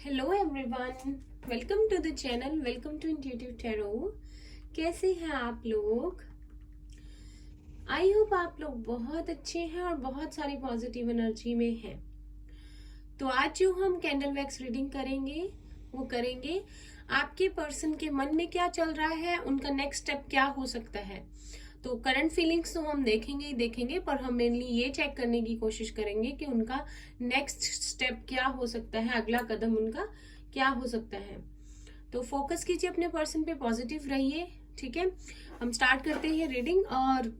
Hello everyone, welcome to the channel, welcome to intuitive tarot. कैसे हैं आप लोग? आई होप आप लोग बहुत अच्छे हैं और बहुत सारी पॉजिटिव एनर्जी में हैं। तो आज जो हम कैंडल वैक्स रीडिंग करेंगे वो करेंगे आपके पर्सन के मन में क्या चल रहा है, उनका नेक्स्ट स्टेप क्या हो सकता है। तो करंट फीलिंग्स तो हम देखेंगे ही देखेंगे, पर हम मेनली ये चेक करने की कोशिश करेंगे कि उनका नेक्स्ट स्टेप क्या हो सकता है, अगला कदम उनका क्या हो सकता है। तो फोकस कीजिए अपने पर्सन पे, पॉजिटिव रहिए। ठीक है, हम स्टार्ट करते हैं रीडिंग। और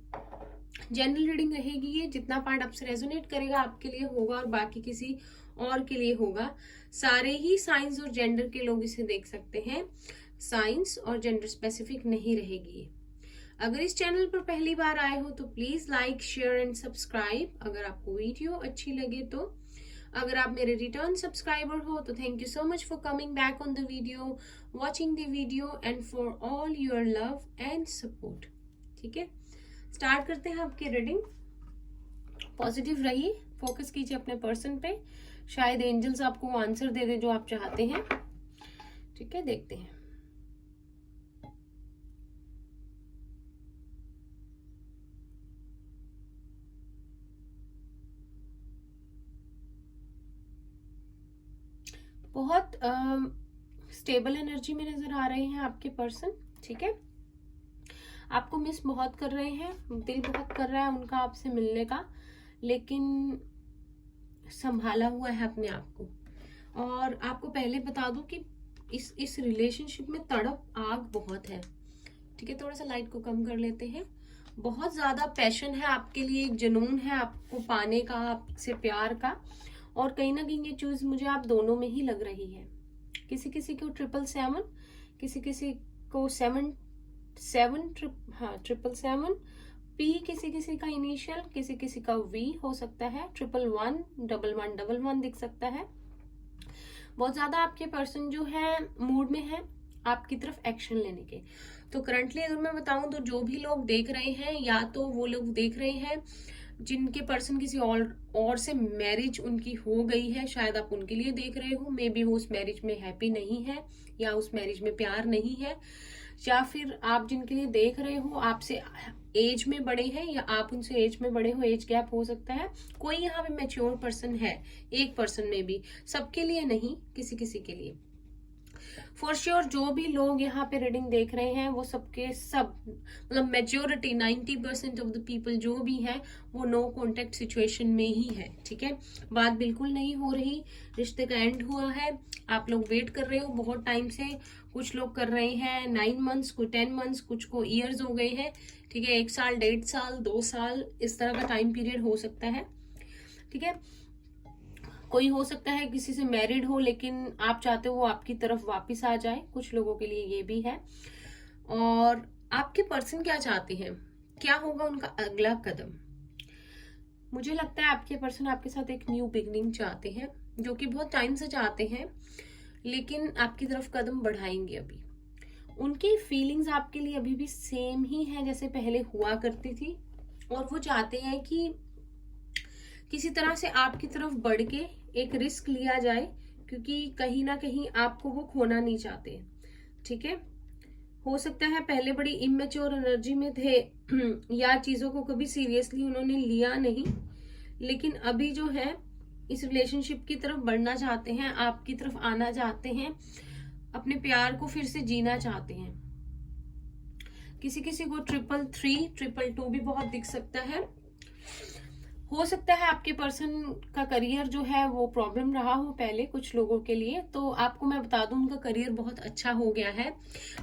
जनरल रीडिंग रहेगी ये, जितना पार्ट आपसे रेजोनेट करेगा आपके लिए होगा और बाकी किसी और के लिए होगा। सारे ही साइंस और जेंडर के लोग इसे देख सकते हैं, साइंस और जेंडर स्पेसिफिक नहीं रहेगी। अगर इस चैनल पर पहली बार आए हो तो please like, share and subscribe अगर आपको वीडियो अच्छी लगे तो। अगर आप मेरे रिटर्न सब्सक्राइबर हो तो thank you so much for coming back on the video, watching the video and for all your love and support. ठीक है, स्टार्ट करते हैं आपकी रीडिंग। पॉजिटिव रहिए, फोकस कीजिए अपने पर्सन पे, शायद एंजल्स आपको वो आंसर दे दे जो आप चाहते हैं। ठीक है, देखते हैं। बहुत स्टेबल एनर्जी में नजर आ रहे हैं आपके पर्सन। ठीक है, आपको मिस बहुत कर रहे हैं, दिल बहुत कर रहा है उनका आपसे मिलने का, लेकिन संभाला हुआ है अपने आप को। और आपको पहले बता दूं कि इस रिलेशनशिप में तड़प आग बहुत है। ठीक है, थोड़ा सा लाइट को कम कर लेते हैं। बहुत ज्यादा पैशन है आपके लिए, एक जुनून है आपको पाने का, आपसे प्यार का। और कहीं ना कहीं ये चीज मुझे आप दोनों में ही लग रही है। किसी किसी को 777, किसी किसी को 777 पी, किसी किसी का इनिशियल, किसी किसी का वी हो सकता है, 111 दिख सकता है। बहुत ज्यादा आपके पर्सन जो है मूड में है आपकी तरफ एक्शन लेने के। तो करंटली अगर मैं बताऊं तो जो भी लोग देख रहे हैं, या तो वो लोग देख रहे हैं जिनके पर्सन किसी और से मैरिज उनकी हो गई है, शायद आप उनके लिए देख रहे हो। मे बी वो उस मैरिज में हैप्पी नहीं है, या उस मैरिज में प्यार नहीं है। या फिर आप जिनके लिए देख रहे हो आपसे एज में बड़े हैं, या आप उनसे एज में बड़े हो, एज गैप हो सकता है। कोई यहाँ पे मैच्योर पर्सन है, एक पर्सन में भी, सबके लिए नहीं, किसी किसी के लिए। फॉर श्योर जो भी लोग यहाँ पे रीडिंग देख रहे हैं वो सबके सब, मतलब मेजोरिटी 90% ऑफ द पीपल जो भी है वो नो कॉन्टेक्ट सिचुएशन में ही है। ठीक है, बात बिल्कुल नहीं हो रही, रिश्ते का एंड हुआ है, आप लोग वेट कर रहे हो बहुत टाइम से। कुछ लोग कर रहे हैं 9 मंथ्स, कोई 10 मंथ्स, कुछ को ईयर्स हो गए हैं। ठीक है, 1 साल, 1.5 साल, 2 साल, इस तरह का टाइम पीरियड हो सकता है। ठीक है, कोई हो सकता है किसी से मैरिड हो, लेकिन आप चाहते हो वो आपकी तरफ वापस आ जाए, कुछ लोगों के लिए ये भी है। और आपके पर्सन क्या चाहते हैं, क्या होगा उनका अगला कदम? मुझे लगता है आपके पर्सन आपके साथ एक न्यू बिगनिंग चाहते हैं, जो कि बहुत टाइम से चाहते हैं, लेकिन आपकी तरफ कदम बढ़ाएंगे अभी। उनकी फीलिंग्स आपके लिए अभी भी सेम ही है जैसे पहले हुआ करती थी, और वो चाहते हैं कि किसी तरह से आपकी तरफ बढ़ के एक रिस्क लिया जाए, क्योंकि कहीं ना कहीं आपको वो खोना नहीं चाहते। ठीक है, हो सकता है पहले बड़ी इमेच्योर एनर्जी में थे या चीजों को कभी सीरियसली उन्होंने लिया नहीं, लेकिन अभी जो है इस रिलेशनशिप की तरफ बढ़ना चाहते हैं, आपकी तरफ आना चाहते हैं, अपने प्यार को फिर से जीना चाहते हैं। किसी किसी को 333, 222 भी बहुत दिख सकता है। हो सकता है आपके पर्सन का करियर जो है वो प्रॉब्लम रहा हो पहले कुछ लोगों के लिए, तो आपको मैं बता दूं उनका करियर बहुत अच्छा हो गया है,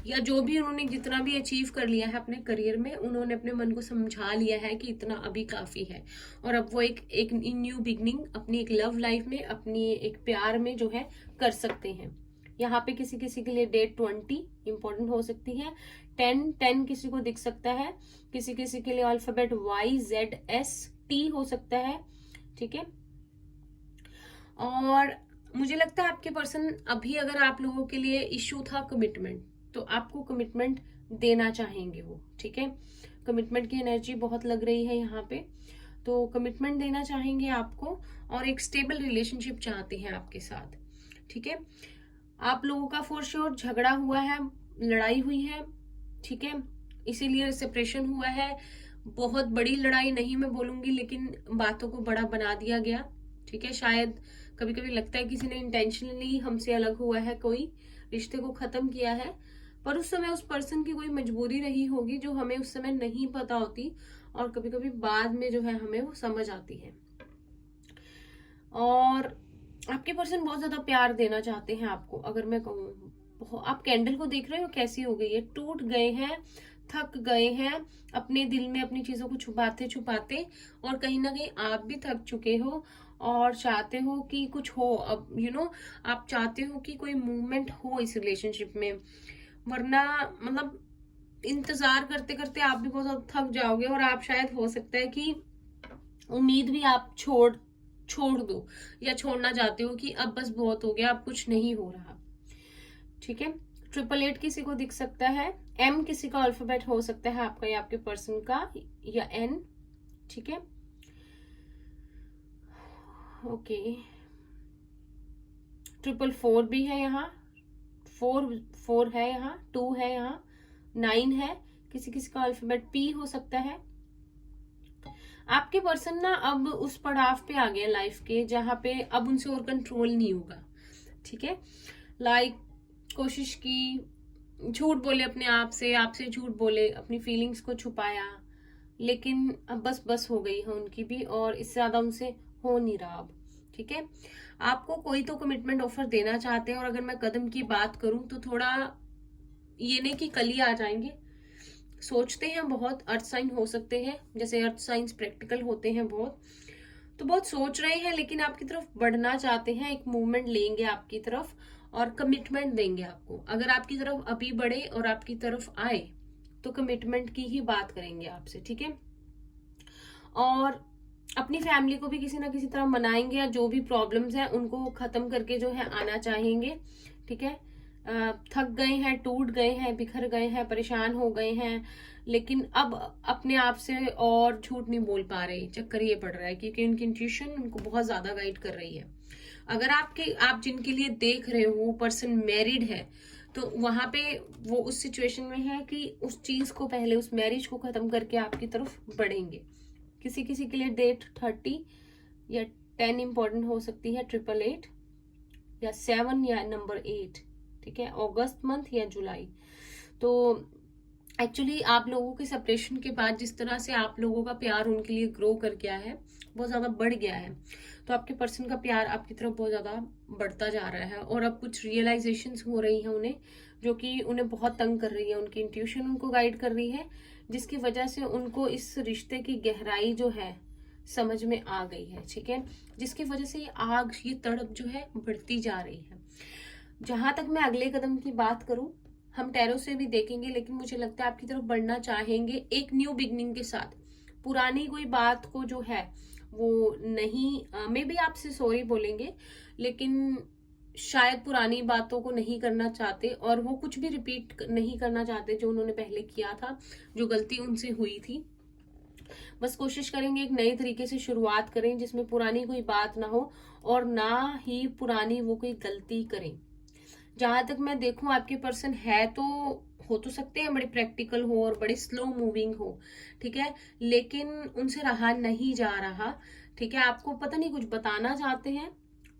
या जो भी उन्होंने जितना भी अचीव कर लिया है अपने करियर में, उन्होंने अपने मन को समझा लिया है कि इतना अभी काफी है। और अब वो एक न्यू बिगनिंग अपनी एक लव लाइफ में, अपनी एक प्यार में जो है कर सकते हैं। यहाँ पे किसी किसी के लिए डेट 20 इंपॉर्टेंट हो सकती है, 10 किसी को दिख सकता है, किसी किसी के लिए अल्फाबेट YZST हो सकता है। ठीक है, और मुझे लगता है आपके पर्सन अभी, अगर आप लोगों के लिए इश्यू था कमिटमेंट, तो आपको कमिटमेंट देना चाहेंगे वो। ठीक है, कमिटमेंट की एनर्जी बहुत लग रही है यहाँ पे, तो कमिटमेंट देना चाहेंगे आपको, और एक स्टेबल रिलेशनशिप चाहते हैं आपके साथ। ठीक है। आप लोगों का फॉर श्योर झगड़ा हुआ है, लड़ाई हुई है, ठीक है, इसीलिए सेपरेशन हुआ है। बहुत बड़ी लड़ाई नहीं मैं बोलूंगी, लेकिन बातों को बड़ा बना दिया गया, ठीक है। शायद कभी कभी लगता है किसी ने इंटेंशनली हमसे अलग हुआ है, कोई रिश्ते को खत्म किया है, पर उस समय उस पर्सन की कोई मजबूरी रही होगी जो हमें उस समय नहीं पता होती, और कभी कभी बाद में जो है हमें वो समझ आती है। और आपके पर्सन बहुत ज्यादा प्यार देना चाहते हैं आपको। अगर मैं कहूँ, आप कैंडल को देख रहे हो कैसी हो गई है, टूट गए हैं, थक गए हैं अपने दिल में अपनी चीजों को छुपाते छुपाते, और कहीं ना कहीं आप भी थक चुके हो और चाहते हो कि कुछ हो। अब आप चाहते हो कि कोई मूवमेंट हो इस रिलेशनशिप में, वरना मतलब इंतजार करते करते आप भी बहुत ज्यादा थक जाओगे, और आप शायद हो सकता है कि उम्मीद भी आप छोड़ दो, या छोड़ना चाहते हो कि अब बस बहुत हो गया, अब कुछ नहीं हो रहा, ठीक है। 888 किसी को दिख सकता है, M किसी का अल्फाबेट हो सकता है, आपका या आपके पर्सन का, या N, ठीक है। ओके, 444 भी है यहाँ, 4 है यहाँ, 2 है यहाँ, 9 है, किसी किसी का अल्फाबेट P हो सकता है। आपके पर्सन ना अब उस पड़ाव पे आ गए लाइफ के जहां पे अब उनसे और कंट्रोल नहीं होगा, ठीक है। लाइक कोशिश की, झूठ बोले अपने आप से, आपसे झूठ बोले, अपनी फीलिंग्स को छुपाया, लेकिन अब बस हो गई है उनकी भी, और इससे ज्यादा उनसे हो नहीं रहा अब, ठीक है। आपको कोई तो कमिटमेंट ऑफर देना चाहते हैं, और अगर मैं कदम की बात करूं तो थोड़ा ये नहीं कि कल ही आ जाएंगे, सोचते हैं बहुत। अर्थ साइन हो सकते हैं, जैसे अर्थ साइंस प्रैक्टिकल होते हैं बहुत, तो बहुत सोच रहे हैं, लेकिन आपकी तरफ बढ़ना चाहते हैं, एक मूवमेंट लेंगे आपकी तरफ और कमिटमेंट देंगे आपको। अगर आपकी तरफ अभी बढ़े और आपकी तरफ आए तो कमिटमेंट की ही बात करेंगे आपसे, ठीक है। और अपनी फैमिली को भी किसी ना किसी तरह मनाएंगे, या जो भी प्रॉब्लम्स हैं उनको खत्म करके जो है आना चाहेंगे, ठीक है। थक गए हैं, टूट गए हैं, बिखर गए हैं, परेशान हो गए हैं, लेकिन अब अपने आप से और झूठ नहीं बोल पा रहे। चक्कर ये पड़ रहा है क्योंकि उनकी इंट्यूशन उनको बहुत ज्यादा गाइड कर रही है। अगर आप जिनके लिए देख रहे हो पर्सन मैरिड है, तो वहां पे वो उस सिचुएशन में है कि उस चीज को पहले, उस मैरिज को खत्म करके आपकी तरफ बढ़ेंगे। किसी किसी के लिए डेट 30 या 10 इंपॉर्टेंट हो सकती है, 888 या 7 या नंबर 8, ठीक है, अगस्त मंथ या जुलाई। तो एक्चुअली आप लोगों के सेपरेशन के बाद जिस तरह से आप लोगों का प्यार उनके लिए ग्रो कर गया है, बहुत ज्यादा बढ़ गया है, तो आपके पर्सन का प्यार आपकी तरफ बहुत ज्यादा बढ़ता जा रहा है। और अब कुछ रियलाइजेशंस हो रही हैं उन्हें, जो कि उन्हें बहुत तंग कर रही है। उनकी इंट्यूशन उनको गाइड कर रही है, जिसकी वजह से उनको इस रिश्ते की गहराई जो है समझ में आ गई है, ठीक है। जिसकी वजह से ये तड़प जो है बढ़ती जा रही है। जहां तक मैं अगले कदम की बात करूं, हम टैरो से भी देखेंगे, लेकिन मुझे लगता है आपकी तरफ बढ़ना चाहेंगे एक न्यू बिगनिंग के साथ। पुरानी कोई बात को जो है वो नहीं, मे बी आपसे सॉरी बोलेंगे, लेकिन शायद पुरानी बातों को नहीं करना चाहते, और वो कुछ भी रिपीट नहीं करना चाहते जो उन्होंने पहले किया था, जो गलती उनसे हुई थी। बस कोशिश करेंगे एक नए तरीके से शुरुआत करें, जिसमें पुरानी कोई बात ना हो, और ना ही पुरानी वो कोई गलती करें। जहां तक मैं देखूं, आपके पर्सन है तो हो तो सकते हैं बड़े प्रैक्टिकल हो और बड़े स्लो मूविंग हो, ठीक है, लेकिन उनसे रहा नहीं जा रहा, ठीक है। आपको पता नहीं कुछ बताना चाहते हैं।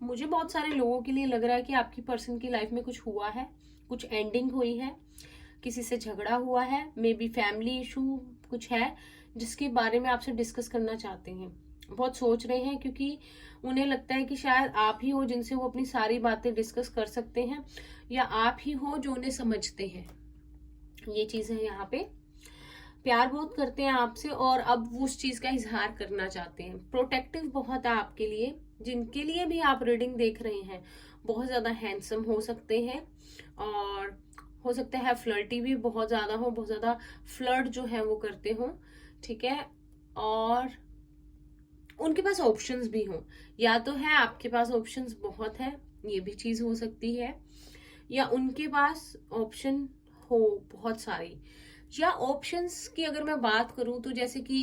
मुझे बहुत सारे लोगों के लिए लग रहा है कि आपकी पर्सन की लाइफ में कुछ हुआ है, कुछ एंडिंग हुई है, किसी से झगड़ा हुआ है, मे बी फैमिली इशू कुछ है, जिसके बारे में आपसे डिस्कस करना चाहते हैं। बहुत सोच रहे हैं, क्योंकि उन्हें लगता है कि शायद आप ही हो जिनसे वो अपनी सारी बातें डिस्कस कर सकते हैं, या आप ही हो जो उन्हें समझते हैं। ये चीज है यहाँ पे। प्यार बहुत करते हैं आपसे, और अब वो उस चीज का इजहार करना चाहते हैं। प्रोटेक्टिव बहुत है आपके लिए। जिनके लिए भी आप रीडिंग देख रहे हैं, बहुत ज्यादा हैंडसम हो सकते हैं, और हो सकता है फ्लर्टी भी बहुत ज्यादा हो, बहुत ज्यादा फ्लर्ट जो है वो करते हो, ठीक है। और उनके पास ऑप्शंस भी हो, या तो है आपके पास ऑप्शंस बहुत है, ये भी चीज हो सकती है, या उनके पास ऑप्शन हो बहुत सारी। या ऑप्शंस की अगर मैं बात करूं, तो जैसे कि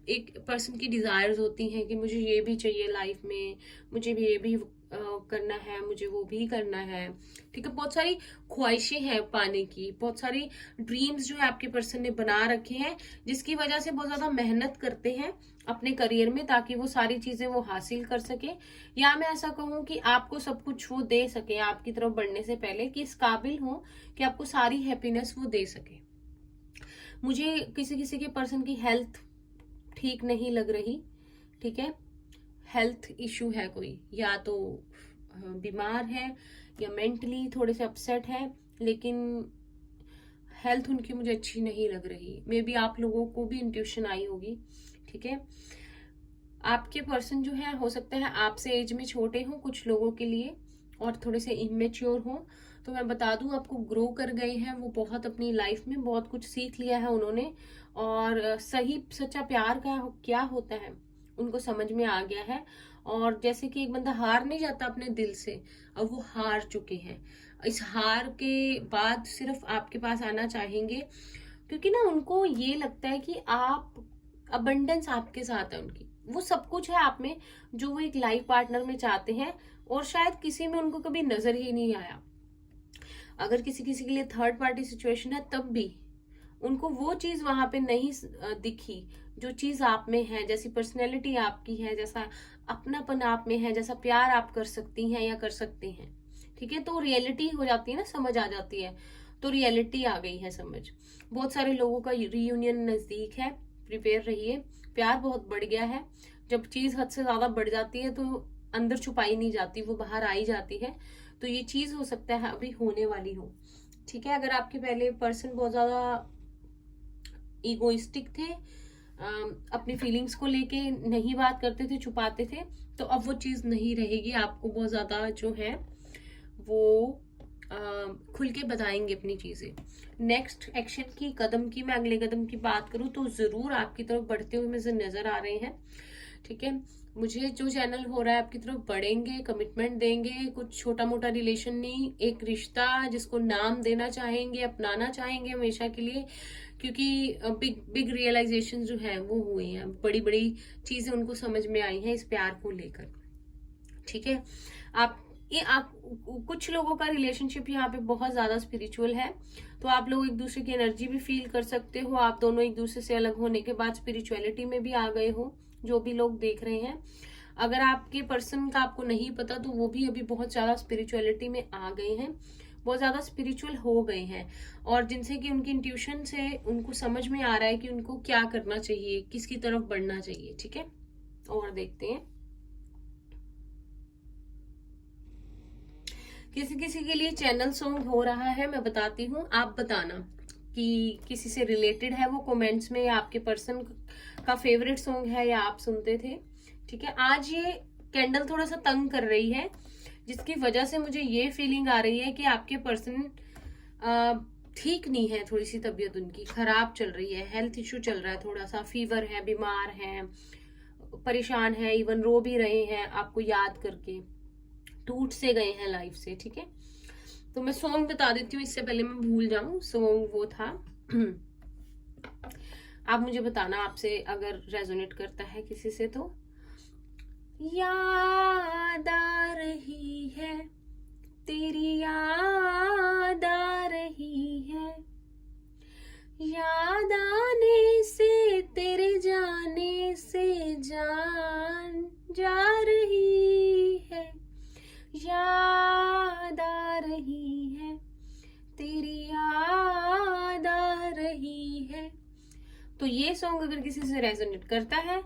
एक पर्सन की डिजायर्स होती हैं कि मुझे ये भी चाहिए लाइफ में, मुझे भी ये भी करना है, मुझे वो भी करना है, ठीक है। बहुत सारी ख्वाहिशें हैं पाने की, बहुत सारी ड्रीम्स जो है आपके पर्सन ने बना रखे हैं, जिसकी वजह से बहुत ज्यादा मेहनत करते हैं अपने करियर में, ताकि वो सारी चीजें वो हासिल कर सके, या मैं ऐसा कहूँ कि आपको सब कुछ वो दे सके आपकी तरफ बढ़ने से पहले, कि इस काबिल हो कि आपको सारी हैप्पीनेस वो दे सके। मुझे किसी किसी के पर्सन की हेल्थ ठीक नहीं लग रही, ठीक है, हेल्थ इशू है कोई, या तो बीमार है या मेंटली थोड़े से अपसेट है, लेकिन हेल्थ उनकी मुझे अच्छी नहीं लग रही। मे बी आप लोगों को भी इंट्यूशन आई होगी, ठीक है। आपके पर्सन जो है हो सकता है आपसे एज में छोटे हों कुछ लोगों के लिए, और थोड़े से इमेच्योर हों। तो मैं बता दूं, आपको ग्रो कर गए हैं वो बहुत, अपनी लाइफ में बहुत कुछ सीख लिया है उन्होंने, और सही सच्चा प्यार का क्या होता है उनको समझ में आ गया है। और जैसे कि एक बंदा हार नहीं जाता अपने दिल से, अब वो हार चुके हैं। इस हार के बाद सिर्फ आपके पास आना चाहेंगे, क्योंकि ना उनको ये लगता है कि आप, अबंडेंस आपके साथ है उनकी, वो सब कुछ है आप में जो वो एक लाइफ पार्टनर में चाहते हैं, और शायद किसी में उनको कभी नजर ही नहीं आया। अगर किसी किसी के लिए थर्ड पार्टी सिचुएशन है तब भी उनको वो चीज वहां पे नहीं दिखी जो चीज आप में है, जैसी पर्सनैलिटी आपकी है, जैसा अपनापन आप में है, जैसा प्यार आप कर सकती हैं या कर सकते हैं, ठीक है। तो रियलिटी हो जाती है ना, समझ आ जाती है, तो रियलिटी आ गई है समझ। बहुत सारे लोगों का रीयूनियन नजदीक है, प्रिपेयर रहिए। प्यार बहुत बढ़ गया है, जब चीज हद से ज्यादा बढ़ जाती है तो अंदर छुपाई नहीं जाती, वो बाहर आई जाती है। तो ये चीज हो सकता है अभी होने वाली हो, ठीक है। अगर आपके पहले पर्सन बहुत ज्यादा ईगोइस्टिक थे, अपनी फीलिंग्स को लेके नहीं बात करते थे, छुपाते थे, तो अब वो चीज नहीं रहेगी। आपको बहुत ज्यादा जो है वो खुल के बताएंगे अपनी चीजें। नेक्स्ट एक्शन की, कदम की, मैं अगले कदम की बात करूं तो जरूर आपकी तरफ बढ़ते हुए मुझे नजर आ रहे हैं, ठीक है। मुझे जो चैनल हो रहा है आपकी तरफ बढ़ेंगे, कमिटमेंट देंगे, कुछ छोटा मोटा रिलेशन नहीं, एक रिश्ता जिसको नाम देना चाहेंगे, अपनाना चाहेंगे हमेशा के लिए, क्योंकि बिग बिग रियलाइजेशन जो है वो हुए हैं, बड़ी बड़ी चीजें उनको समझ में आई हैं इस प्यार को लेकर, ठीक है। आप कुछ लोगों का रिलेशनशिप यहाँ पे बहुत ज्यादा स्पिरिचुअल है, तो आप लोग एक दूसरे की एनर्जी भी फील कर सकते हो। आप दोनों एक दूसरे से अलग होने के बाद स्पिरिचुअलिटी में भी आ गए हो, जो भी लोग देख रहे हैं। अगर आपके पर्सन का आपको नहीं पता तो वो भी अभी बहुत ज्यादा स्पिरिचुअलिटी में आ गए हैं, बहुत ज्यादा स्पिरिचुअल हो गए हैं, और जिनसे कि उनकी इंट्यूशन से उनको समझ में आ रहा है कि उनको क्या करना चाहिए, किसकी तरफ बढ़ना चाहिए, ठीक है। और देखते हैं, किसी किसी के लिए चैनल सॉन्ग हो रहा है, मैं बताती हूँ, आप बताना कि किसी से रिलेटेड है वो कमेंट्स में, या आपके पर्सन का फेवरेट सॉन्ग है या आप सुनते थे, ठीक है। आज ये कैंडल थोड़ा सा तंग कर रही है, जिसकी वजह से मुझे ये फीलिंग आ रही है कि आपके पर्सन ठीक नहीं है, थोड़ी सी तबीयत उनकी खराब चल रही है, हेल्थ इश्यू चल रहा है, थोड़ा सा फीवर है, बीमार है, परेशान है, इवन रो भी रहे हैं आपको याद करके, टूट से गए हैं लाइफ से, ठीक है। तो मैं सॉन्ग बता देती हूँ इससे पहले मैं भूल जाऊं। सॉन्ग वो था आप मुझे बताना, आपसे अगर रेजोनेट करता है किसी से तो। याद आ रही है, तेरी याद आ रही है, याद आने से, तेरे जाने से जान जा रही है, याद आ रही है, तेरी याद आ रही है। तो ये सॉन्ग अगर किसी से रेजोनेट करता है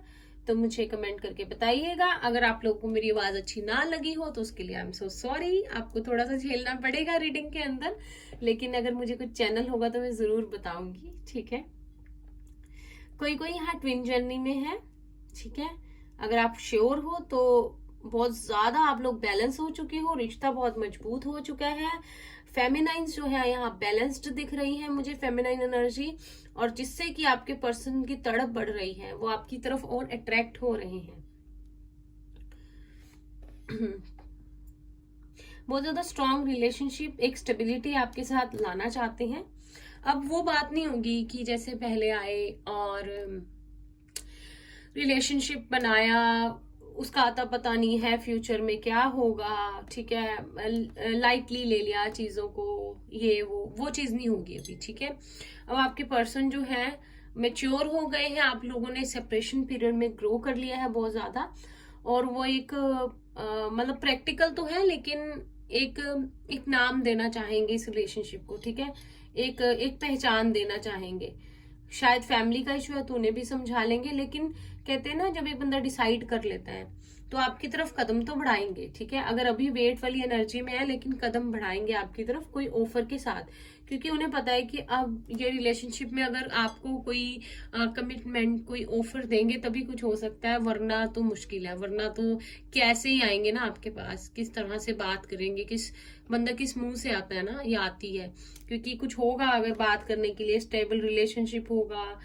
तो मुझे कमेंट करके बताइएगा। अगर आप लोगों को मेरी आवाज अच्छी ना लगी हो तो उसके लिए आई एम सो सॉरी, आपको थोड़ा सा झेलना पड़ेगा रीडिंग के अंदर, लेकिन अगर मुझे कुछ चैनल होगा तो मैं जरूर बताऊंगी, ठीक है। कोई कोई यहाँ ट्विन जर्नी में है, ठीक है। अगर आप श्योर हो तो बहुत ज्यादा आप लोग बैलेंस हो चुके हो, रिश्ता बहुत मजबूत हो चुका है, फेमिनाइन जो है यहाँ बैलेंस्ड दिख रही है मुझे, फेमिनाइन एनर्जी, और जिससे कि आपके पर्सन की तड़प बढ़ रही है, वो आपकी तरफ और अट्रैक्ट हो रहे हैं। बहुत ज्यादा स्ट्रॉन्ग रिलेशनशिप, एक स्टेबिलिटी आपके साथ लाना चाहते हैं। अब वो बात नहीं होगी कि जैसे पहले आए और रिलेशनशिप बनाया, उसका आता पता नहीं है फ्यूचर में क्या होगा, ठीक है, लाइटली ले लिया चीजों को, ये वो चीज नहीं होगी अभी, ठीक है। अब आपके पर्सन जो है मेच्योर हो गए हैं, आप लोगों ने सेपरेशन पीरियड में ग्रो कर लिया है बहुत ज्यादा, और वो एक मतलब प्रैक्टिकल तो है, लेकिन एक एक नाम देना चाहेंगे इस रिलेशनशिप को, ठीक है, एक पहचान देना चाहेंगे। शायद फैमिली का इशू है तो उन्हें भी समझा लेंगे, लेकिन कहते हैं ना जब एक बंदा डिसाइड कर लेता है तो आपकी तरफ कदम तो बढ़ाएंगे, ठीक है। अगर अभी वेट वाली एनर्जी में है, लेकिन कदम बढ़ाएंगे आपकी तरफ कोई ऑफर के साथ, क्योंकि उन्हें पता है कि अब ये रिलेशनशिप में अगर आपको कोई कमिटमेंट, कोई ऑफर देंगे तभी कुछ हो सकता है, वरना तो मुश्किल है। वरना तो कैसे ही आएंगे ना आपके पास, किस तरह से बात करेंगे, किस बंदा किस मुंह से आता है ना, ये आती है, क्योंकि कुछ होगा अगर बात करने के लिए, स्टेबल रिलेशनशिप होगा,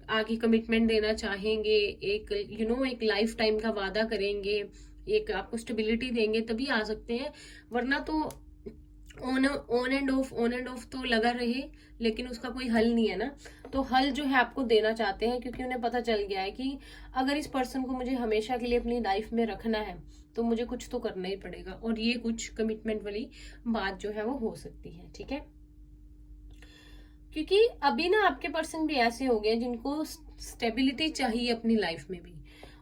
आगे कमिटमेंट देना चाहेंगे, एक एक लाइफ टाइम का वादा करेंगे, एक आपको स्टेबिलिटी देंगे, तभी आ सकते हैं। वरना तो ऑन एंड ऑफ तो लगा रहे, लेकिन उसका कोई हल नहीं है ना। तो हल जो है आपको देना चाहते हैं, क्योंकि उन्हें पता चल गया है कि अगर इस पर्सन को मुझे हमेशा के लिए अपनी लाइफ में रखना है तो मुझे कुछ तो करना ही पड़ेगा, और ये कुछ कमिटमेंट वाली बात जो है वो हो सकती है, ठीक है। क्योंकि अभी ना आपके पर्सन भी ऐसे हो गए जिनको स्टेबिलिटी चाहिए अपनी लाइफ में भी,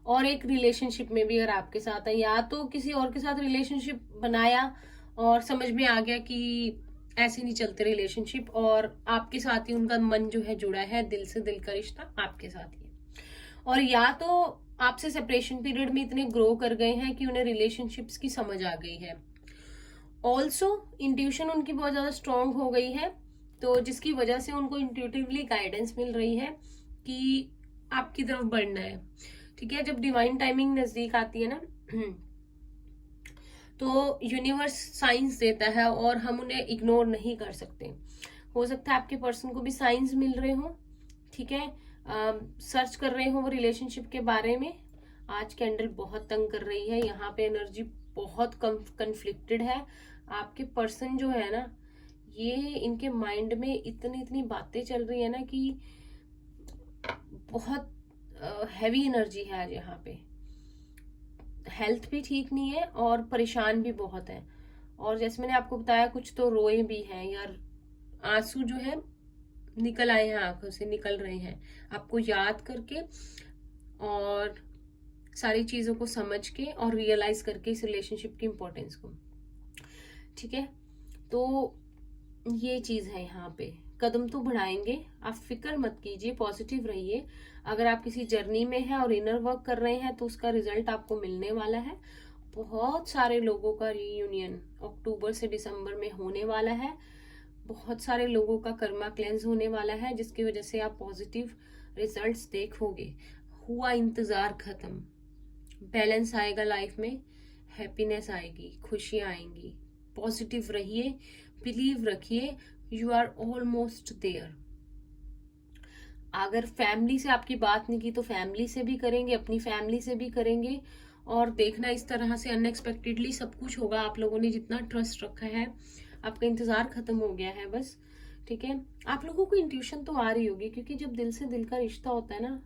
और एक रिलेशनशिप में भी अगर आपके साथ है, या तो किसी और के साथ रिलेशनशिप बनाया और समझ में आ गया कि ऐसे नहीं चलते रिलेशनशिप, और आपके साथ ही उनका मन जो है जुड़ा है, दिल से दिल का रिश्ता आपके साथ ही है, और या तो आपसे सेपरेशन पीरियड में इतने ग्रो कर गए हैं कि उन्हें रिलेशनशिप्स की समझ आ गई है। ऑल्सो इंट्यूशन उनकी बहुत ज्यादा स्ट्रांग हो गई है, तो जिसकी वजह से उनको इंट्यूटिवली गाइडेंस मिल रही है कि आपकी तरफ बढ़ना है, ठीक है। जब डिवाइन टाइमिंग नजदीक आती है ना तो यूनिवर्स साइंस देता है और हम उन्हें इग्नोर नहीं कर सकते। हो सकता है आपके पर्सन को भी साइंस मिल रहे हो, ठीक है, सर्च कर रहे हो वो रिलेशनशिप के बारे में। आज कैंडल बहुत तंग कर रही है, यहाँ पे एनर्जी बहुत कंफ्लिक्टेड है। आपके पर्सन जो है ना, ये इनके माइंड में इतनी बातें चल रही है ना कि बहुत हैवी एनर्जी है आज यहाँ पे। हेल्थ भी ठीक नहीं है और परेशान भी बहुत है, और जैसे मैंने आपको बताया कुछ तो रोए भी हैं यार, आंसू जो है निकल आए हैं, आंखों से निकल रहे हैं आपको याद करके, और सारी चीजों को समझ के और रियलाइज करके इस रिलेशनशिप की इंपॉर्टेंस को, ठीक है। तो ये चीज है यहाँ पे, कदम तो बढ़ाएंगे, आप फिक्र मत कीजिए, पॉजिटिव रहिए। अगर आप किसी जर्नी में हैं और इनर वर्क कर रहे हैं तो उसका रिजल्ट आपको मिलने वाला है। बहुत सारे लोगों का रीयूनियन अक्टूबर से दिसंबर में होने वाला है, बहुत सारे लोगों का कर्मा क्लेंस होने वाला है, जिसकी वजह से आप पॉजिटिव रिजल्ट्स देखोगे। हुआ इंतजार खत्म, बैलेंस आएगा लाइफ में, हैप्पीनेस आएगी, खुशियां आएंगी। पॉजिटिव रहिए, बिलीव रखिए, यू आर ऑलमोस्ट देयर। अगर फैमिली से आपकी बात नहीं की तो फैमिली से भी करेंगे, अपनी फैमिली से भी करेंगे, और देखना इस तरह से अनएक्सपेक्टेडली सब कुछ होगा। आप लोगों ने जितना ट्रस्ट रखा है, आपका इंतजार खत्म हो गया है बस, ठीक है। आप लोगों को इंट्यूशन तो आ रही होगी, क्योंकि जब दिल से दिल का रिश्ता होता है ना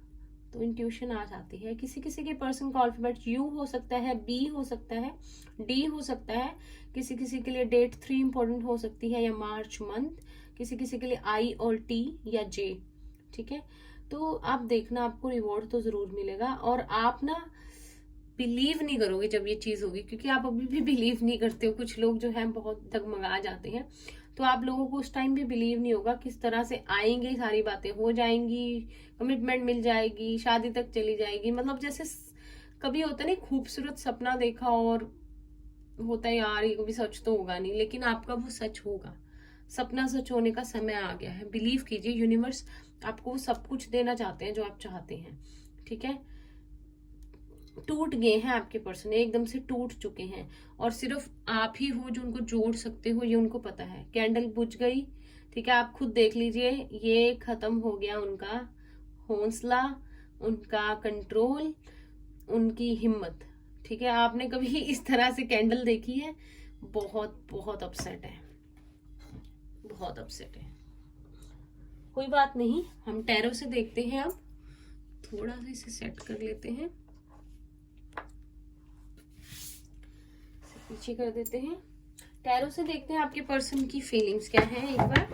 तो इंट्यूशन आ जाती है। किसी किसी के पर्सन का अल्फाबेट यू हो सकता है, बी हो सकता है, डी हो सकता है, किसी किसी के लिए डेट 3 इंपॉर्टेंट हो सकती है, या मार्च मंथ, किसी किसी के लिए आई और टी या जे, ठीक है। तो आप देखना, आपको रिवॉर्ड तो जरूर मिलेगा, और आप ना बिलीव नहीं करोगे जब ये चीज होगी, क्योंकि आप अभी भी बिलीव नहीं करते हो। कुछ लोग जो है बहुत डगमगा जाते हैं, तो आप लोगों को उस टाइम भी बिलीव नहीं होगा किस तरह से आएंगे, सारी बातें हो जाएंगी, कमिटमेंट मिल जाएगी, शादी तक चली जाएगी। मतलब जैसे कभी होता नहीं, खूबसूरत सपना देखा और होता है यार ये कभी सच तो होगा नहीं, लेकिन आपका वो सच होगा। सपना सच होने का समय आ गया है, बिलीव कीजिए। यूनिवर्स आपको सब कुछ देना चाहते हैं जो आप चाहते हैं, ठीक है। टूट गए हैं आपके पर्सन, एकदम से टूट चुके हैं, और सिर्फ आप ही हो जो उनको जोड़ सकते हो, ये उनको पता है। कैंडल बुझ गई, ठीक है, आप खुद देख लीजिए, ये खत्म हो गया उनका हौसला, उनका कंट्रोल, उनकी हिम्मत, ठीक है। आपने कभी इस तरह से कैंडल देखी है? बहुत बहुत अपसेट है, बहुत अपसेट है। कोई बात नहीं, हम टैरो से देखते हैं। अब थोड़ा सा इसे सेट कर लेते हैं। पीछे कर देते हैं। टैरो से देखते हैं आपके पर्सन की फीलिंग्स क्या है एक बार।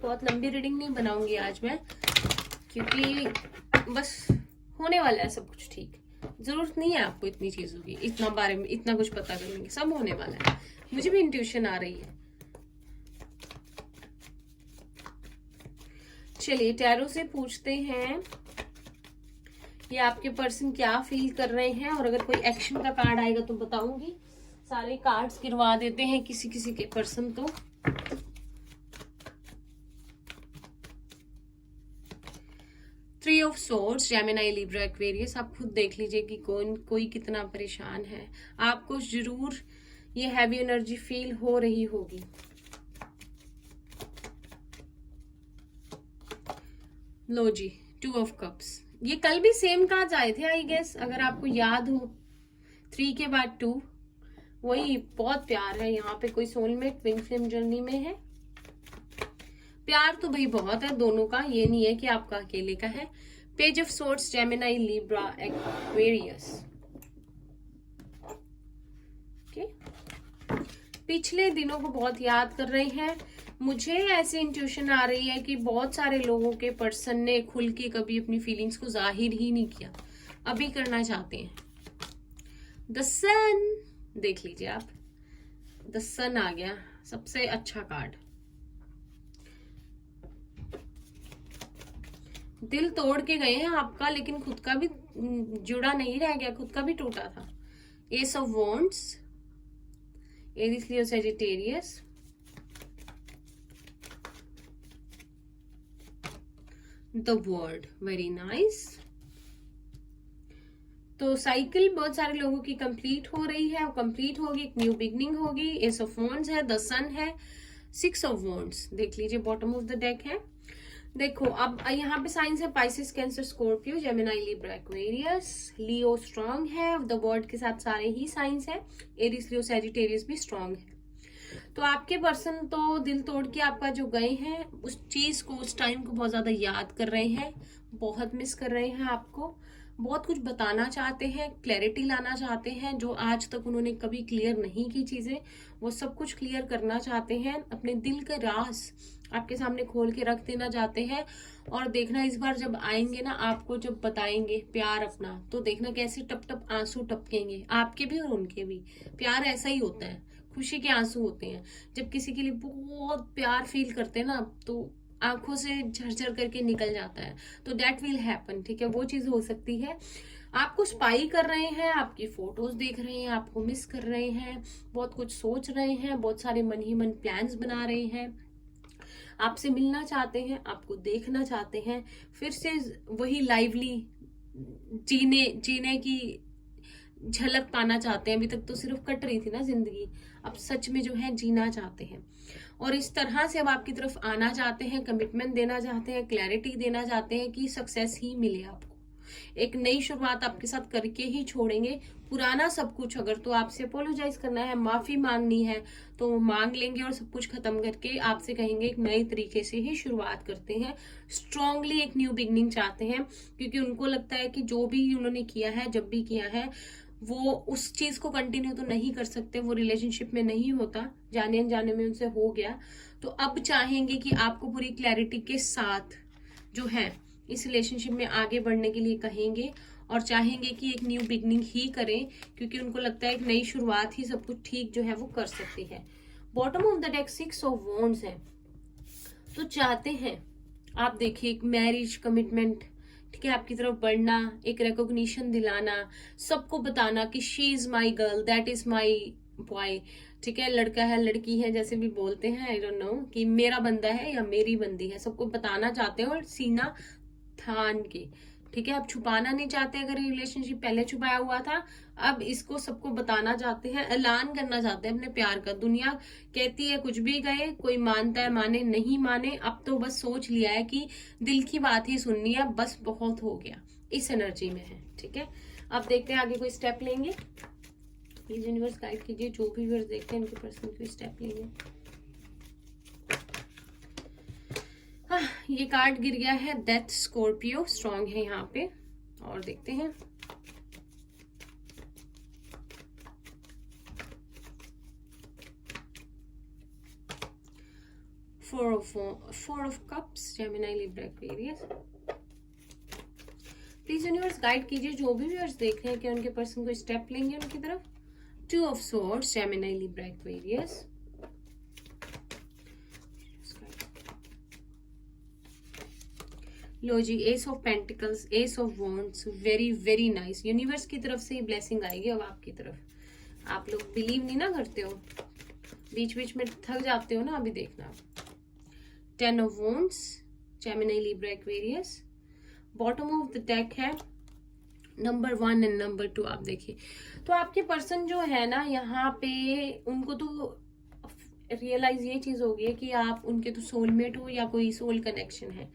बहुत लंबी रीडिंग नहीं बनाऊंगी आज मैं, क्योंकि बस होने वाला है सब कुछ ठीक। जरूरत नहीं है आपको इतनी चीजों की, इतना बारे में इतना कुछ पता करने की, सब होने वाला है। मुझे भी इंट्यूशन आ रही है। चलिए टैरो से पूछते हैं ये आपके पर्सन क्या फील कर रहे हैं, और अगर कोई एक्शन का कार्ड आएगा तो बताऊंगी। सारे कार्ड्स गिरवा देते हैं किसी किसी के पर्सन तो। Three of swords, Gemini, Libra, Aquarius. आप खुद देख लीजिए कि कोई कितना परेशान है। आपको जरूर ये हैवी एनर्जी फील हो रही होगी। लो जी, टू ऑफ कप्स। ये कल भी सेम कार्ड्स आए थे आई गेस, अगर आपको याद हो। 3 के बाद 2, वही बहुत प्यार है यहाँ पे। कोई सोलमेट ट्विन फ्लेम जर्नी में है। प्यार तो भाई बहुत है दोनों का, ये नहीं है कि आपका अकेले का है। Page of swords, Gemini, Libra, Aquarius. Okay, पिछले दिनों को बहुत याद कर रहे हैं। मुझे ऐसी इंट्यूशन आ रही है कि बहुत सारे लोगों के पर्सन ने खुल के कभी अपनी फीलिंग्स को जाहिर ही नहीं किया, अभी करना चाहते हैं। द सन, देख लीजिए आप, द सन आ गया, सबसे अच्छा कार्ड। दिल तोड़ के गए हैं आपका, लेकिन खुद का भी जुड़ा नहीं रह गया, खुद का भी टूटा था। Ace of wands, Aries, Leo, Sagittarius. The world, very nice. तो साइकिल बहुत सारे लोगों की कंप्लीट हो रही है, और कंप्लीट होगी, एक न्यू बिगनिंग होगी। एस ऑफ वॉन्ड्स है, द सन है, 6 ऑफ वॉन्ड्स। देख लीजिए बॉटम ऑफ द डेक है। देखो अब यहाँ पे साइंस है Pisces, Cancer, Scorpio, Gemini, Libra, Aquarius. Leo strong है, द वर्ल्ड के साथ सारे ही साइंस है। एरिस, लियो, सैजिटेरियस भी स्ट्रांग है। तो आपके पर्सन तो दिल तोड़ के आपका जो गए हैं, उस चीज को, उस टाइम को बहुत ज्यादा याद कर रहे हैं, बहुत मिस कर रहे हैं आपको। बहुत कुछ बताना चाहते हैं, क्लैरिटी लाना चाहते हैं, जो आज तक उन्होंने कभी क्लियर नहीं की चीजें, वो सब कुछ क्लियर करना चाहते हैं। अपने दिल का राज आपके सामने खोल के रख देना चाहते हैं। और देखना इस बार जब आएंगे ना, आपको जब बताएंगे प्यार अपना, तो देखना कैसे टप टप आंसू टपकेंगे, आपके भी और उनके भी। प्यार ऐसा ही होता है, खुशी के आंसू होते हैं। जब किसी के लिए बहुत प्यार फील करते हैं ना, तो आंखों से झरझर करके निकल जाता है। तो दैट विल हैपन, ठीक है, वो चीज हो सकती है। आपको स्पाई कर रहे हैं, आपकी फोटोज देख रहे हैं, आपको मिस कर रहे हैं, बहुत कुछ सोच रहे हैं, बहुत सारे मन ही मन प्लान्स बना रहे हैं, आपसे मिलना चाहते हैं, आपको देखना चाहते हैं, फिर से वही लाइवली जीने की झलक पाना चाहते हैं। अभी तक तो सिर्फ कट रही थी ना जिंदगी, अब सच में जो है जीना चाहते हैं। और इस तरह से अब आपकी तरफ आना चाहते हैं, कमिटमेंट देना चाहते हैं, क्लैरिटी देना चाहते हैं कि सक्सेस ही मिले आपको। एक नई शुरुआत आपके साथ करके ही छोड़ेंगे। पुराना सब कुछ अगर तो आपसे अपोलोजाइज करना है, माफी मांगनी है, तो वो मांग लेंगे और सब कुछ खत्म करके आपसे कहेंगे एक नए तरीके से ही शुरुआत करते हैं। स्ट्रांगली एक न्यू बिगनिंग चाहते हैं, क्योंकि उनको लगता है कि जो भी उन्होंने किया है, जब भी किया है, वो उस चीज को कंटिन्यू तो नहीं कर सकते, वो रिलेशनशिप में नहीं होता, जाने अनजाने में उनसे हो गया। तो अब चाहेंगे कि आपको पूरी क्लैरिटी के साथ जो है इस रिलेशनशिप में आगे बढ़ने के लिए कहेंगे, और चाहेंगे कि एक न्यू बिगनिंग ही करें, क्योंकि उनको लगता है एक नई शुरुआत ही सब कुछ ठीक जो है वो कर सकती है। Bottom of the deck 6 of wands है। तो चाहते हैं आप, देखिए, एक मैरिज कमिटमेंट, ठीक है, आपकी तरफ बढ़ना, एक रिकॉग्निशन दिलाना, सबको बताना कि she is my girl, that is my boy, ठीक है, लड़का है लड़की है जैसे भी बोलते हैं, आई डोंट नो, कि मेरा बंदा है या मेरी बंदी है, सबको बताना चाहते हैं और सीना थान के, ठीक है। अब छुपाना नहीं चाहते, अगर रिलेशनशिप पहले छुपाया हुआ था, अब इसको सबको बताना चाहते हैं, ऐलान करना चाहते हैं अपने प्यार का। दुनिया कहती है कुछ भी कहे, कोई मानता है माने, नहीं माने, अब तो बस सोच लिया है कि दिल की बात ही सुननी है, बस बहुत हो गया, इस एनर्जी में है, ठीक है। अब देखते हैं आगे कोई स्टेप लेंगे। प्लीज यूनिवर्स गाइड कीजिए, जो भी व्यूअर्स देखते हैं इनके पर्सन कोई स्टेप लेंगे। ये कार्ड गिर गया है डेथ, स्कॉर्पियो स्ट्रांग है यहाँ पे, और देखते हैं। Four of cups, Gemini, Libra, Aquarius. Please universe guide कीजिए जो भी व्यूअर्स देख रहे हैं कि उनके पर्सन को स्टेप लेंगे उनकी तरफ। Two of swords, Gemini, Libra, Aquarius. लो जी, ace of pentacles, ace of wands, very very nice. Universe की तरफ से ब्लेसिंग आएगी अब आपकी तरफ। आप लोग बिलीव नहीं ना करते हो, बीच बीच में थक जाते हो ना, अभी देखना। 10 of wands, Gemini, Libra, Aquarius. Bottom of the deck है नंबर 1 एंड नंबर 2। आप देखिए तो आपके पर्सन जो है ना, यहाँ पे उनको तो रियलाइज ये चीज होगी है कि आप उनके तो सोलमेट हो या कोई सोल कनेक्शन है,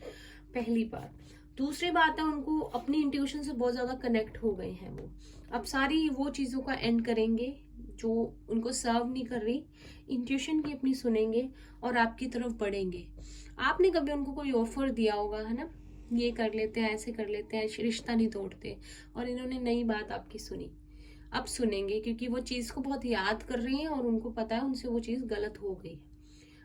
पहली बात। दूसरी बात है, उनको अपनी इंट्यूशन से बहुत ज्यादा कनेक्ट हो गए हैं वो। अब सारी वो चीजों का एंड करेंगे जो उनको सर्व नहीं कर रही, इंट्यूशन की अपनी सुनेंगे और आपकी तरफ बढ़ेंगे। आपने कभी उनको कोई ऑफर दिया होगा, है ना, ये कर लेते हैं, ऐसे कर लेते हैं, रिश्ता नहीं तोड़ते, और इन्होंने नई बात आपकी सुनी। अब सुनेंगे क्योंकि वो चीज को बहुत याद कर रही हैं और उनको पता है उनसे वो चीज गलत हो गई।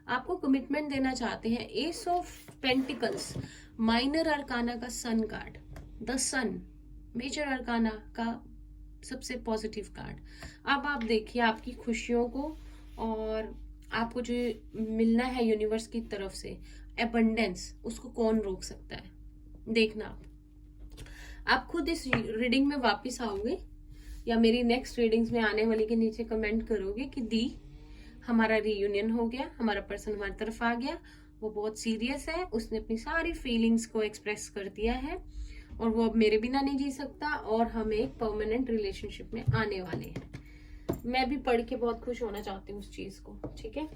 आपको कमिटमेंट देना चाहते हैं। Ace of pentacles, minor arcana का sun card, the sun, major arcana का सबसे पॉजिटिव कार्ड। अब आप देखिए आपकी खुशियों को और आपको जो मिलना है यूनिवर्स की तरफ से एबंडेंस, उसको कौन रोक सकता है, देखना। आप खुद इस रीडिंग में वापस आओगे या मेरी नेक्स्ट रीडिंग्स में आने वाली के नीचे कमेंट करोगे कि दी हमारा रीयूनियन हो गया, हमारा पर्सन हमारी तरफ आ गया, वो बहुत सीरियस है, उसने अपनी सारी फीलिंग्स को एक्सप्रेस कर दिया है और वो अब मेरे बिना नहीं जी सकता और हम एक परमानेंट रिलेशनशिप में आने वाले हैं। मैं भी पढ़ के बहुत खुश होना चाहती हूँ उस चीज को। ठीक है,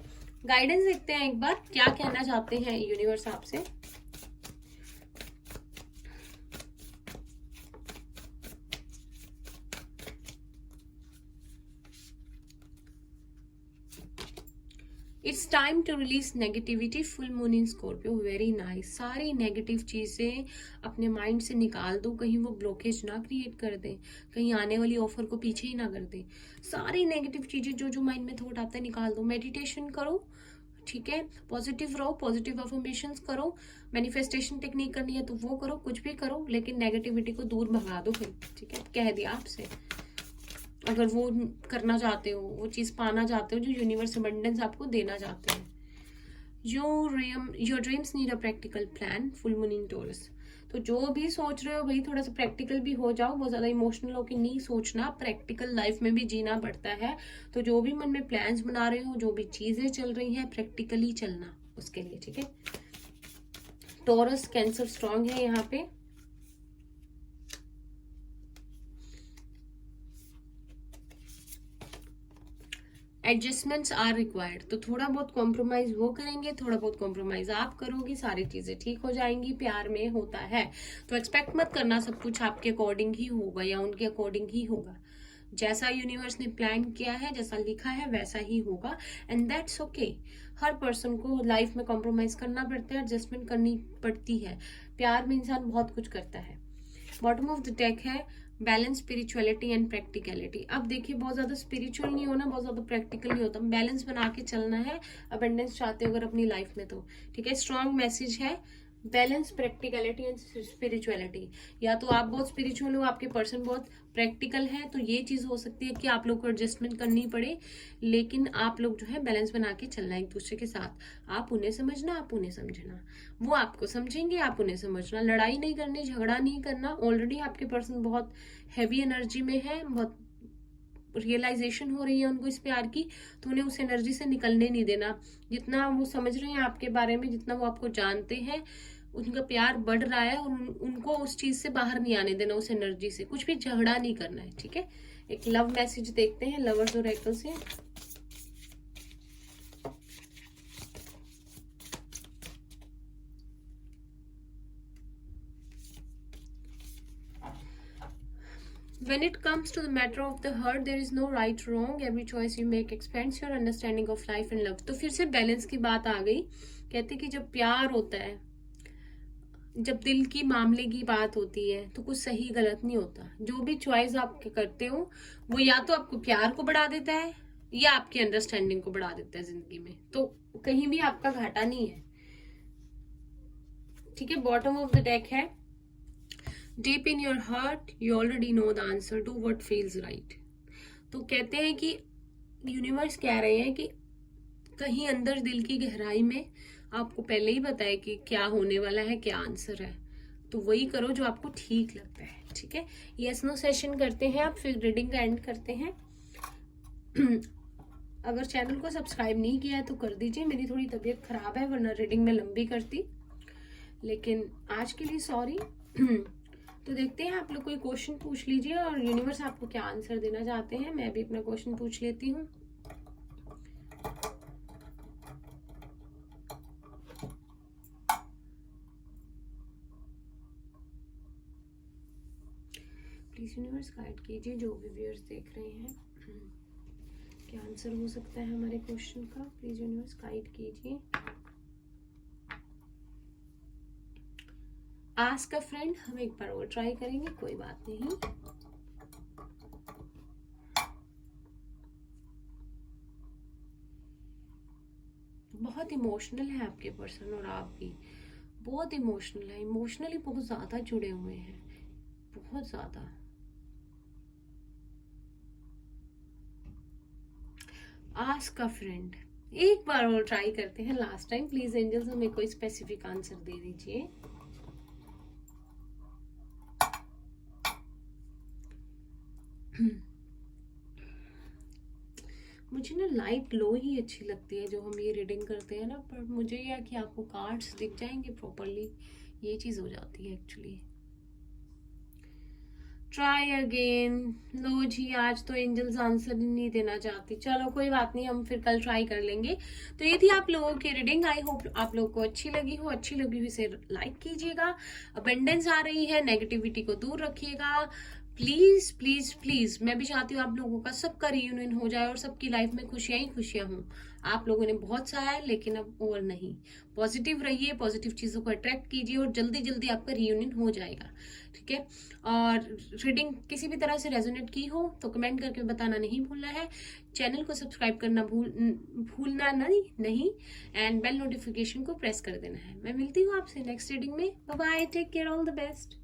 गाइडेंस देखते हैं एक बार क्या कहना चाहते हैं यूनिवर्स आपसे। It's time to release negativity, full moon in Scorpio, very nice. सारी नेगेटिव चीजें अपने माइंड से निकाल दो, कहीं वो ब्लॉकेज ना क्रिएट कर दे, कहीं आने वाली ऑफर को पीछे ही ना कर दे। सारी नेगेटिव चीजें जो जो माइंड में थॉट आता है निकाल दो। मेडिटेशन करो, ठीक है, पॉजिटिव रहो, पॉजिटिव अफर्मेशंस करो, मैनिफेस्टेशन टेक्निक करनी है तो वो करो, कुछ भी करो, लेकिन नेगेटिविटी को दूर भगा दो भाई। ठीक है, कह दिया आपसे। अगर वो करना चाहते हो, वो चीज पाना चाहते हो जो यूनिवर्स अबंडेंस आपको देना चाहते हैं। Your dreams need a practical plan, full moon in taurus. तो जो भी सोच रहे हो भाई थोड़ा सा प्रैक्टिकल भी हो जाओ, बहुत ज्यादा इमोशनल होकर नहीं सोचना, प्रैक्टिकल लाइफ में भी जीना पड़ता है। तो जो भी मन में प्लान्स बना रहे हो, जो भी चीजें चल रही हैं, प्रैक्टिकली चलना उसके लिए। ठीक है, टॉरस कैंसर स्ट्रांग है यहाँ पे। एडजस्टमेंट्स आर रिक्वायर्ड, तो थोड़ा बहुत कॉम्प्रोमाइज वो करेंगे, थोड़ा बहुत कॉम्प्रोमाइज आप करोगी, सारी चीजें ठीक हो जाएंगी। प्यार में होता है तो एक्सपेक्ट मत करना सब कुछ आपके अकॉर्डिंग ही होगा या उनके अकॉर्डिंग ही होगा। जैसा यूनिवर्स ने प्लान किया है, जैसा लिखा है वैसा ही होगा, and that's okay. Her person को लाइफ में कॉम्प्रोमाइज करना पड़ता है, एडजस्टमेंट करनी पड़ती है। प्यार में इंसान बहुत कुछ करता है। बॉटम ऑफ द डेक है बैलेंस, स्पिरिचुअलिटी एंड प्रैक्टिकलिटी। अब देखिए बहुत ज्यादा स्पिरिचुअल नहीं होना, बहुत ज्यादा प्रैक्टिकल नहीं होता, बैलेंस बना के चलना है। अबंडेंस चाहते हो अगर अपनी लाइफ में तो ठीक है, स्ट्रॉन्ग मैसेज है बैलेंस, प्रैक्टिकलिटी एंड स्पिरिचुअलिटी। या तो आप बहुत स्पिरिचुअल हो, आपके पर्सन बहुत प्रैक्टिकल है, तो ये चीज हो सकती है कि आप लोग को एडजस्टमेंट करनी पड़े, लेकिन आप लोग जो है बैलेंस बना के चलना एक दूसरे के साथ। आप उन्हें समझना, आप उन्हें समझना, वो आपको समझेंगे, आप उन्हें समझना। लड़ाई नहीं करनी, झगड़ा नहीं करना। ऑलरेडी आपके पर्सन बहुत हैवी एनर्जी में है, बहुत रियलाइजेशन हो रही है उनको इस प्यार की, तो उन्हें उस एनर्जी से निकलने नहीं देना। जितना वो समझ रहे हैं आपके बारे में, जितना वो आपको जानते हैं, उनका प्यार बढ़ रहा है और उनको उस चीज से बाहर नहीं आने देना, उस एनर्जी से। कुछ भी झगड़ा नहीं करना है। ठीक है, एक लव मैसेज देखते हैं लवर्स ओरेकल से। When it comes to the matter of the heart, there is no right wrong. Every choice you make expands your understanding of life and love. तो फिर से बैलेंस की बात आ गई। कहते कि जब प्यार होता है, जब दिल की मामले की बात होती है तो कुछ सही गलत नहीं होता। जो भी चॉइस आप करते हो वो या तो आपको प्यार को बढ़ा देता है या आपकी अंडरस्टैंडिंग को बढ़ा देता है जिंदगी में, तो कहीं भी आपका घाटा नहीं है। ठीक है, बॉटम ऑफ द डेक है deep in your heart you already know the answer, do what feels right. तो कहते हैं कि यूनिवर्स कह रहे हैं कि कहीं अंदर दिल की गहराई में आपको पहले ही पता है कि क्या होने वाला है, क्या आंसर है, तो वही करो जो आपको ठीक लगता है। ठीक है, यस नो सेशन करते हैं आप, फिर रीडिंग का एंड करते हैं। अगर चैनल को सब्सक्राइब नहीं किया है तो कर दीजिए, मेरी थोड़ी तबीयत खराब है वरना रीडिंग में लंबी करती, लेकिन आज के लिए सॉरी। तो देखते हैं, आप लोग कोई क्वेश्चन पूछ लीजिए और यूनिवर्स आपको क्या आंसर देना चाहते हैं। मैं भी अपना क्वेश्चन पूछ लेती हूँ। प्लीज यूनिवर्स गाइड कीजिए जो भी व्यूअर्स देख रहे हैं, क्या आंसर हो सकता है हमारे क्वेश्चन का। प्लीज यूनिवर्स गाइड कीजिए। आस्क अ फ्रेंड हम एक बार और ट्राई करेंगे, कोई बात नहीं। बहुत इमोशनल है आपके पर्सन और आप भी बहुत इमोशनल है, इमोशनली बहुत ज्यादा जुड़े हुए हैं, बहुत ज्यादा। आस्क अ फ्रेंड एक बार और ट्राई करते हैं, लास्ट टाइम। प्लीज एंजल्स हमें कोई स्पेसिफिक आंसर दे दीजिए। मुझे ना लाइट लो ही अच्छी लगती है जो हम ये रीडिंग करते हैं ना, पर मुझे यह कि आपको कार्ड्स दिख जाएंगे प्रॉपरली, ये चीज हो जाती है एक्चुअली। Try again. लो जी, आज तो एंजल्स आंसर नहीं देना चाहती, चलो कोई बात नहीं, हम फिर कल ट्राई कर लेंगे। तो ये थी आप लोगों की रीडिंग, आई होप आप लोगों को अच्छी लगी हो। अच्छी लगी हुई इसे लाइक कीजिएगा। अबेंडेंस आ रही है, नेगेटिविटी को दूर रखिएगा प्लीज प्लीज प्लीज। मैं भी चाहती हूँ आप लोगों का सबका रियूनियन हो जाए और सबकी लाइफ में खुशियां ही खुशियां हों। आप लोगों ने बहुत सहा है लेकिन अब और नहीं। पॉजिटिव रहिए, पॉजिटिव चीजों को अट्रैक्ट कीजिए और जल्दी जल्दी आपका रियूनियन हो जाएगा। ठीक है, और रीडिंग किसी भी तरह से रेजोनेट की हो तो कमेंट करके बताना नहीं भूलना है। चैनल को सब्सक्राइब करना भूलना नहीं एंड बेल नोटिफिकेशन को प्रेस कर देना है। मैं मिलती हूँ आपसे नेक्स्ट रीडिंग में। Bye bye, take care, all the best.